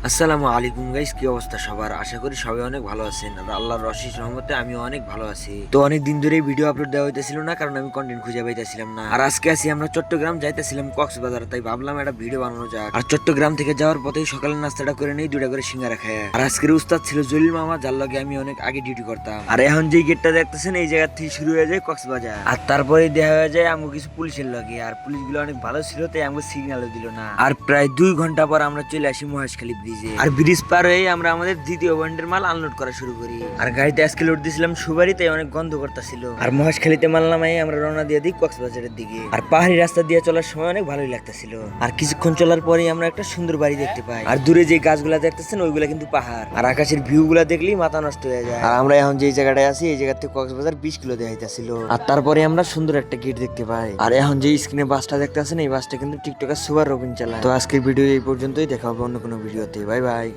আসসালামু আলাইকুম গাইস, কি অবস্থা সবার? আশা করি সবাই অনেক ভালো আছেন। আর আল্লাহর অশেষ রহমতে আমি অনেক ভালো আছি। তো অনেক দিন ধরে ভিডিও আপলোড দেওয়া হইতেছিল না, কারণ আমি কন্টেন্ট খুঁজে পাইতেছিলাম না। আর আজকে আছি আমরা চট্টগ্রাম যাইতেছিলাম কক্সবাজার, তাই ভাবলাম একটা ভিডিও বানানো যাক। আর চট্টগ্রাম থেকে যাওয়ার পথেই সকালের নাস্তাটা করে নেই, দুটা করে সিঙ্গারা খায়। আর আজকের উস্তাদ ছিল জলিল মামা, যার লগে আমি অনেক আগে ডিউটি করতাম। আর এখন যে গেটটা দেখতেছেন, এই জায়গা থেকে শুরু হয়ে যায় কক্সবাজার। আর তারপরে দেখা হয়ে যায় আমগো কিছু পুলিশের লগে। আর পুলিশগুলো অনেক ভালো ছিল, তাই আমগো সিগন্যালও দিল না। আর প্রায় 2 ঘন্টা পর আমরা চলে আসি মহেশখালী ব্রিজে। আর ব্রিজ পার হয়ে আমরা আমাদের দ্বিতীয় পয়েন্টের মাল আনলোড করা শুরু করি। আর গাড়িতে আজকে লোড দিয়েছিলাম সুবারি, তাই অনেক গন্ধ করতেছিল। আর মহেশখালীতে মাল নামাই আমরা রওনা দিয়ে দিই কক্সবাজারের দিকে। আর পাহাড়ি রাস্তা দিয়ে চলার সময় অনেক ভালোই লাগতেছিল। আর কিছুক্ষণ চলার পরেই আমরা একটা সুন্দর বাড়ি দেখতে পাই। আর দূরে যে গাছগুলা দেখতেছেন ওইগুলা কিন্তু পাহাড়। আর আকাশের ভিউ গুলা দেখলেই মাথা নষ্ট হয়ে যায়। আর আমরা এখন যে জায়গাটায় আছি, এই জায়গা থেকে কক্সবাজার 20 কিলো দেখাইতেছিল। আর তারপরে আমরা সুন্দর একটা গেট দেখতে পাই। আর এখন যে স্ক্রিনে বাসটা দেখতেছেন, এই বাসটা কিন্তু টিকটকের সুপার রবিন চালায়। তো আজকের ভিডিও এই পর্যন্তই, দেখা হবে অন্য কোনো ভিডিওতে। Bye bye.